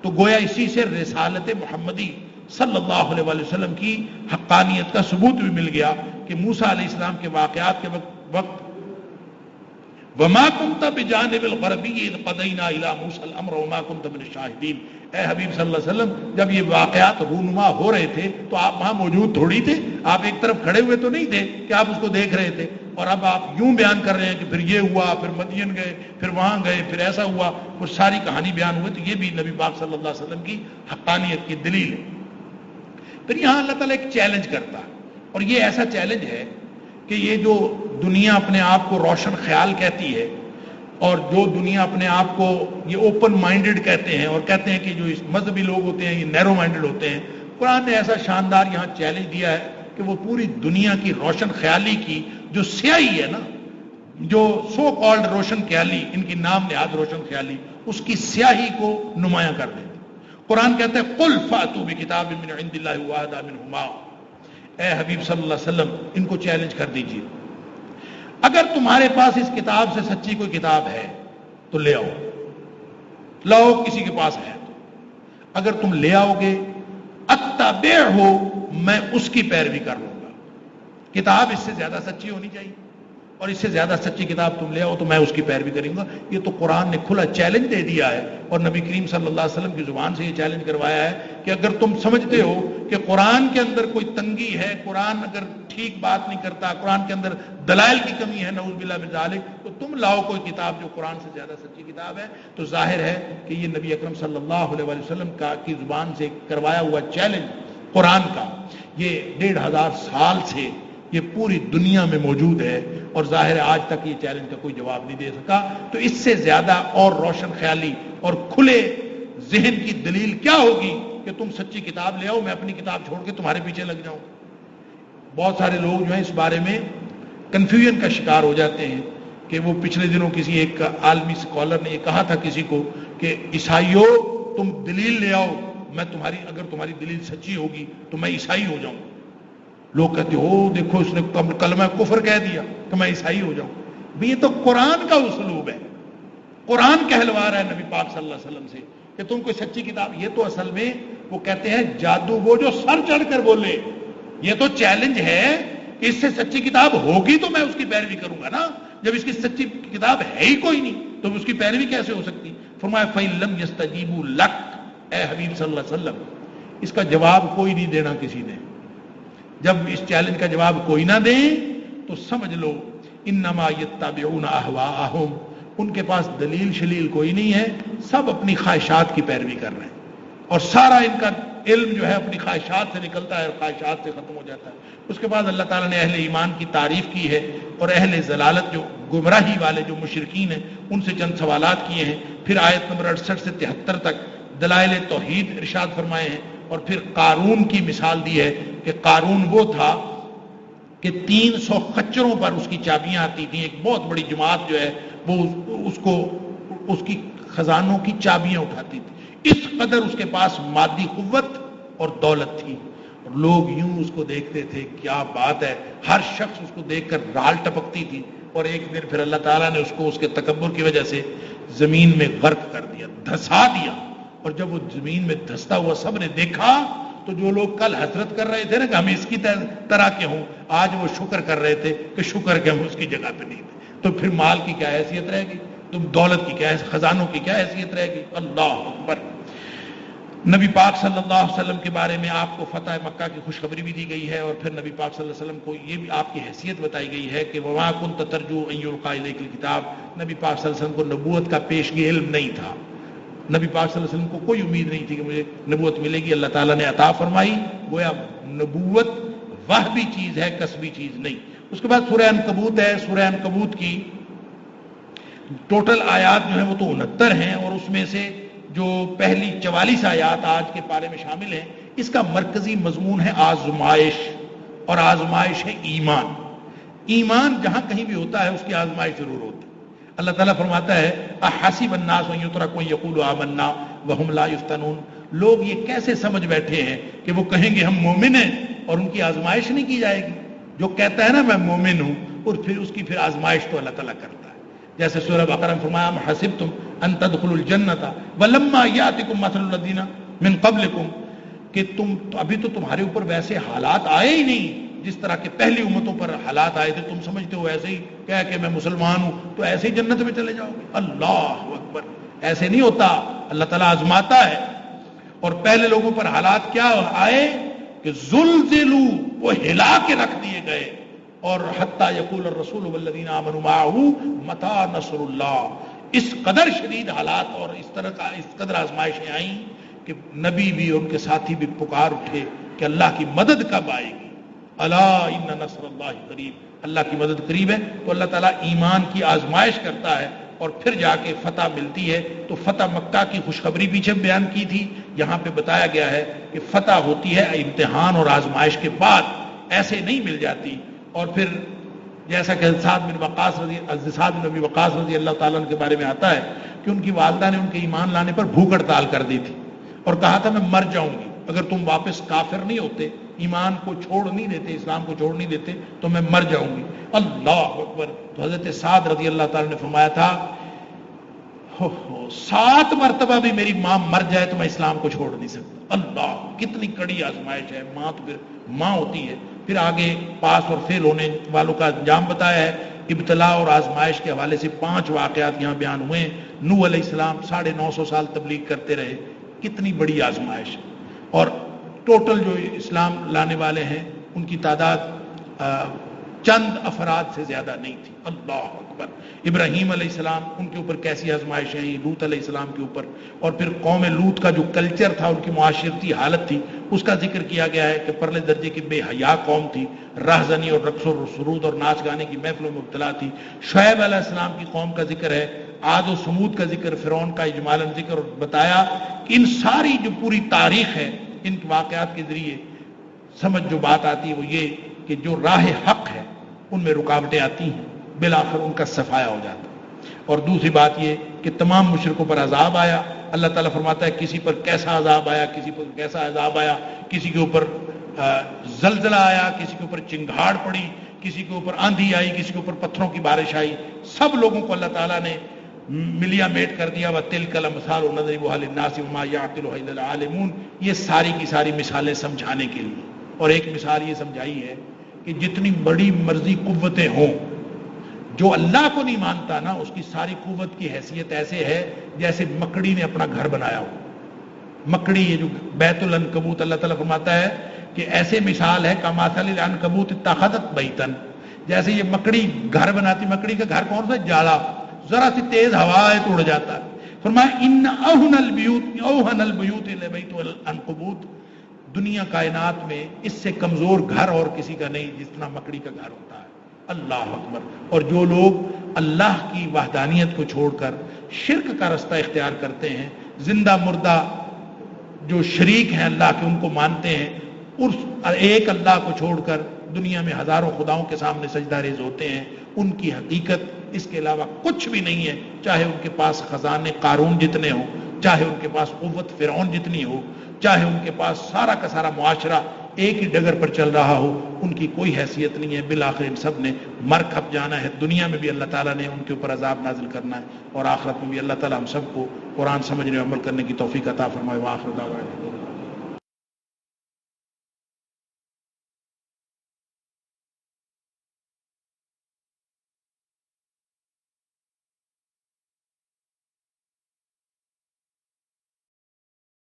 تو گویا اسی سے رسالت محمدی صلی اللہ علیہ وسلم کی حقانیت کا ثبوت بھی مل گیا کہ موسیٰ علیہ السلام کے واقعات کے وقت وَمَا كُنْتَ بِجَانِبِ الْغَرْبِيِّ إِذْ قَضَيْنَا إِلَىٰ مُوسَىٰ الْأَمْرَ وَمَا كُنْتَ مِنَ الشَّاهِدِينَ، اے حبیب صلی اللہ علیہ وسلم جب یہ واقعات رونما ہو رہے تھے تو آپ وہاں موجود تھوڑی تھے، آپ ایک طرف کھڑے ہوئے تو نہیں تھے کہ آپ اس کو دیکھ رہے تھے، اور اب آپ یوں بیان کر رہے ہیں کہ پھر یہ ہوا، پھر مدین گئے، پھر وہاں گئے، پھر ایسا ہوا، وہ ساری کہانی بیان ہوئی۔ تو یہ بھی نبی پاک صلی اللہ علیہ وسلم کی حقانیت کی دلیل ہے۔ پھر یہاں اللہ تعالیٰ ایک چیلنج کرتا ہے، اور یہ ایسا چیلنج ہے کہ یہ جو دنیا اپنے آپ کو روشن خیال کہتی ہے، اور جو دنیا اپنے آپ کو یہ اوپن مائنڈڈ کہتے ہیں اور کہتے ہیں کہ جو اس مذہبی لوگ ہوتے ہیں یہ نیرو مائنڈڈ ہوتے ہیں، قرآن نے ایسا شاندار یہاں چیلنج دیا ہے کہ وہ پوری دنیا کی روشن خیالی کی جو سیاہی ہے نا، جو سو کالڈ روشن خیالی، ان کی نام نہاد روشن خیالی، اس کی سیاہی کو نمایاں کر دیتے۔ قرآن کہتا ہے قُلْ فَأْتُوا بِكِتَابٍ مِّنْ عِندِ اللَّهِ وَأَهْدَىٰ مِنْهُمَا، اے حبیب صلی اللہ علیہ وسلم ان کو چیلنج کر دیجئے، اگر تمہارے پاس اس کتاب سے سچی کوئی کتاب ہے تو لے آؤ، لاؤ کسی کے پاس ہے تو، اگر تم لے آؤ گے اتبعہ، میں اس کی پیروی کر لوں گا۔ کتاب اس سے زیادہ سچی ہونی چاہیے، اور اس سے زیادہ سچی کتاب تم لے آؤ تو میں اس کی پیروی کروں گا۔ یہ تو قرآن نے کھلا چیلنج دے دیا ہے، اور نبی کریم صلی اللہ علیہ وسلم کی زبان سے یہ چیلنج کروایا ہے کہ اگر تم سمجھتے ہو کہ قرآن کے اندر کوئی تنگی ہے، قرآن اگر ٹھیک بات نہیں کرتا، قرآن کے اندر دلائل کی کمی ہے، نعوذ باللہ من ذالک، تو تم لاؤ کوئی کتاب جو قرآن سے زیادہ سچی کتاب ہے۔ تو ظاہر ہے کہ یہ نبی اکرم صلی اللہ علیہ وسلم کی زبان سے کروایا ہوا چیلنج قرآن کا، یہ 1500 سال سے یہ پوری دنیا میں موجود ہے، اور ظاہر ہے آج تک یہ چیلنج کا کوئی جواب نہیں دے سکا۔ تو اس سے زیادہ اور روشن خیالی اور کھلے ذہن کی دلیل کیا ہوگی کہ تم سچی کتاب لے آؤ، میں اپنی کتاب چھوڑ کے تمہارے پیچھے لگ جاؤں۔ بہت سارے لوگ جو ہیں اس بارے میں کنفیوژن کا شکار ہو جاتے ہیں کہ وہ پچھلے دنوں کسی ایک عالمی اسکالر نے یہ کہا تھا کسی کو کہ عیسائیوں تم دلیل لے آؤ، اگر تمہاری دلیل سچی ہوگی تو میں عیسائی ہو جاؤں. لوگ کہتے دیکھو اس نے کلمہ کفر کہہ دیا کہ میں عیسائی ہو جاؤں. یہ تو قرآن کا اسلوب ہے. قرآن کہلوا رہا ہے نبی پاک صلی اللہ علیہ وسلم سے کہ تم کوئی سچی کتاب. یہ تو اصل میں وہ کہتے ہیں جادو وہ جو سر چڑھ کر بولے. یہ تو چیلنج ہے کہ اس سے سچی کتاب ہوگی تو میں اس کی پیروی کروں گا نا. جب اس کی سچی کتاب ہے ہی کوئی نہیں تو اس کی پیروی کیسے ہو سکتی. فرمایا فَإِن لَمْ يَسْتَجِيبُوا لَكَ، اے حبیب صلی اللہ علیہ وسلم اس کا جواب کوئی نہیں دینا کسی نے. جب اس چیلنج کا جواب کوئی نہ دیں تو سمجھ لو انما یتبعون اہواءہم، ان کے پاس دلیل شلیل کوئی نہیں ہے، سب اپنی خواہشات کی پیروی کر رہے ہیں. اور سارا ان کا علم جو ہے اپنی خواہشات سے نکلتا ہے اور خواہشات سے ختم ہو جاتا ہے. اس کے بعد اللہ تعالیٰ نے اہل ایمان کی تعریف کی ہے اور اہل ضلالت جو گمراہی والے جو مشرکین ہیں ان سے چند سوالات کیے ہیں. پھر آیت نمبر 68 سے 73 تک دلائل توحید ارشاد فرمائے ہیں. اور پھر قارون کی مثال دی ہے کہ قارون وہ تھا کہ 300 خچروں پر اس کی چابیاں آتی تھیں. ایک بہت بڑی جماعت جو ہے وہ اس کی خزانوں کی چابیاں اٹھاتی تھی. اس قدر اس کے پاس مادی قوت اور دولت تھی اور لوگ یوں اس کو دیکھتے تھے. کیا بات ہے، ہر شخص اس کو دیکھ کر رال ٹپکتی تھی. اور ایک دن پھر اللہ تعالیٰ نے اس کو اس کے تکبر کی وجہ سے زمین میں غرق کر دیا، دھسا دیا. اور جب وہ زمین میں دھستا ہوا سب نے دیکھا تو جو لوگ کل حسرت کر رہے تھے نا کہ ہم اس کی طرح کے ہوں، آج وہ شکر کر رہے تھے کہ شکر کہ ہم اس کی جگہ پہ نہیں تھے. تو پھر مال کی کیا حیثیت رہے گی، تم دولت کی کیا، خزانوں کی کیا حیثیت رہے گی. اللہ اکبر. نبی پاک صلی اللہ علیہ وسلم کے بارے میں آپ کو فتح مکہ کی خوشخبری بھی دی گئی ہے اور پھر نبی پاک صلی اللہ علیہ وسلم کو یہ بھی آپ کی حیثیت بتائی گئی ہے کہ وَمَا كُنْتَ تَرْجُو أَن يُلْقَىٰ إِلَيْكَ الْكِتَابُ. نبی پاک صلی اللہ علیہ وسلم کو نبوت کا پیشگی علم نہیں تھا. نبی پاک صلی اللہ علیہ وسلم کو کوئی امید نہیں تھی کہ مجھے نبوت ملے گی. اللہ تعالیٰ نے عطا فرمائی. گویا نبوت وحبی چیز ہے، کسبی چیز نہیں. اس کے بعد سورہ عنکبوت ہے. سورہ عنکبوت کی ٹوٹل آیات جو ہیں وہ تو 69 ہیں اور اس میں سے جو پہلی 44 آیات آج کے پارے میں شامل ہیں اس کا مرکزی مضمون ہے آزمائش. اور آزمائش ہے ایمان. ایمان جہاں کہیں بھی ہوتا ہے اس کی آزمائش ضرور ہوتی ہے. اللہ تعالیٰ فرماتا ہے احسب الناس ان یترکوا ان یقولوا آمنا وهم لا یفتنون. لوگ یہ کیسے سمجھ بیٹھے ہیں کہ وہ کہیں گے ہم مومن ہیں اور ان کی آزمائش نہیں کی جائے گی. جو کہتا ہے نا میں مومن ہوں اور پھر اس کی پھر آزمائش تو اللہ تعالیٰ کرتا ہے. جیسے سورہ بقرہ میں فرمایا حسبتم ان تدخلوا الجنۃ ولما یاتکم مثل الذین من قبلکم، کہ تم ابھی تو تمہارے اوپر ویسے حالات آئے ہی نہیں جس طرح کے پہلی امتوں پر حالات آئے تھے. تم سمجھتے ہو ایسے ہی کہہ کہ میں مسلمان ہوں تو ایسے ہی جنت میں چلے جاؤ گے. اللہ اکبر. ایسے نہیں ہوتا. اللہ تعالیٰ آزماتا ہے. اور پہلے لوگوں پر حالات کیا آئے کہ زلزلوا، وہ ہلا کے رکھ دیے گئے. اور حتی یقول الرسول والذین آمنوا معہ متی نصر اللہ. اس قدر شدید حالات اور اس قدر آزمائشیں آئیں کہ نبی بھی اور ان کے ساتھی بھی پکار اٹھے کہ اللہ کی مدد کب آئے گی. الا ان نصر اللہ قریب. اللہ کی مدد قریب ہے. تو اللہ تعالیٰ ایمان کی آزمائش کرتا ہے اور پھر جا کے فتح ملتی ہے. تو فتح مکہ کی خوشخبری پیچھے بیان کی تھی. یہاں پہ بتایا گیا ہے کہ فتح ہوتی ہے امتحان اور آزمائش کے بعد، ایسے نہیں مل جاتی. اور پھر جیسا کہ سعد بن ابی وقاص رضی اللہ تعالیٰ عنہ کے بارے میں آتا ہے کہ ان کی والدہ نے ان کے ایمان لانے پر بھوک ہڑتال کر دی تھی اور کہا تھا میں مر جاؤں گی اگر تم واپس کافر نہیں ہوتے، ایمان کو چھوڑ نہیں دیتے، اسلام کو چھوڑ نہیں دیتے تو میں مر جاؤں گی. اللہ اکبر. تو حضرت سعد رضی اللہ تعالیٰ نے فرمایا تھا 7 مرتبہ بھی میری ماں مر جائے تو میں اسلام کو چھوڑ نہیں سکتا. اللہ، کتنی کڑی آزمائش ہے. ماں تو پھر ماں ہوتی ہے. پھر آگے پاس اور فیل ہونے والوں کا انجام بتایا ہے. ابتلا اور آزمائش کے حوالے سے 5 واقعات یہاں بیان ہوئے ہیں. نوح علیہ السلام 950 سال تبلیغ کرتے رہے. کتنی بڑی آزمائش ہے. اور ٹوٹل جو اسلام لانے والے ہیں ان کی تعداد چند افراد سے زیادہ نہیں تھی. اللہ اکبر. ابراہیم علیہ السلام، ان کے اوپر کیسی آزمائشیں ہیں. لوط علیہ السلام کے اوپر. اور پھر قوم لوط کا جو کلچر تھا، ان کی معاشرتی حالت تھی، اس کا ذکر کیا گیا ہے کہ پرلے درجے کی بے حیا قوم تھی. راہزنی اور رقص و سرود اور ناچ گانے کی محفلوں میں مبتلا تھی. شعیب علیہ السلام کی قوم کا ذکر ہے. عاد و سمود کا ذکر، فرعون کا اجمالاً ذکر، اور بتایا کہ ان ساری جو پوری تاریخ ہے ان واقعات کے ذریعے سمجھ جو بات آتی ہے وہ یہ کہ جو راہ حق ہے ان میں رکاوٹیں آتی ہیں، بالآخر ان کا صفایا ہو جاتا ہے. اور دوسری بات یہ کہ تمام مشرکوں پر عذاب آیا اللہ تعالیٰ فرماتا ہے کسی پر کیسا عذاب آیا، کسی پر کیسا عذاب آیا، کسی کے اوپر زلزلہ آیا، کسی کے اوپر چنگھاڑ پڑی، کسی کے اوپر آندھی آئی، کسی کے اوپر پتھروں کی بارش آئی، سب لوگوں کو اللہ تعالیٰ نے ملیا میٹ کر دیا. وَتِلْكَ الْأَمْثَالُ نَضْرِبُهَا لِلنَّاسِ وَمَا يَعْقِلُهَا إِلَّا الْعَالِمُونَ. یہ ساری کی ساری مثالیں سمجھانے کے لیے. اور ایک مثال یہ سمجھائی ہے کہ جتنی بڑی مرضی قوتیں ہوں، جو اللہ کو نہیں مانتا نا، اس کی ساری قوت کی حیثیت ایسے ہے جیسے مکڑی نے اپنا گھر بنایا ہو. مکڑی، یہ جو بیت العنکبوت اللہ تعالیٰ فرماتا ہے کہ ایسے مثال ہے کمثل العنکبوت اتخذت بیتا، جیسے یہ مکڑی گھر بناتی. مکڑی کا گھر کون سا؟ جالا، ذرا سی تیز ہوا ہے تو اڑ جاتا ہے. فرمایا ان اوہن البیوت لبیت العنکبوت، دنیا کائنات میں اس سے کمزور گھر اور کسی کا نہیں جتنا مکڑی کا گھر ہوتا ہے. اللہ اکبر. اور جو لوگ اللہ کی وحدانیت کو چھوڑ کر شرک کا رستہ اختیار کرتے ہیں، زندہ مردہ جو شریک ہیں اللہ کے ان کو مانتے ہیں، اس ایک اللہ کو چھوڑ کر دنیا میں ہزاروں خداؤں کے سامنے سجدہ ریز ہوتے ہیں، ان کی حقیقت اس کے علاوہ کچھ بھی نہیں ہے. چاہے ان کے پاس خزانے قارون جتنے ہوں، چاہے ان کے پاس قوت فرعون جتنی ہو، چاہے ان کے پاس سارا کا سارا معاشرہ ایک ہی ڈگر پر چل رہا ہو، ان کی کوئی حیثیت نہیں ہے. بالآخر ان سب نے مر کھپ جانا ہے. دنیا میں بھی اللہ تعالیٰ نے ان کے اوپر عذاب نازل کرنا ہے، اور آخرت میں بھی. اللہ تعالیٰ ہم سب کو قرآن سمجھنے اور عمل کرنے کی توفیق عطا فرمائے. وآخر دعوانا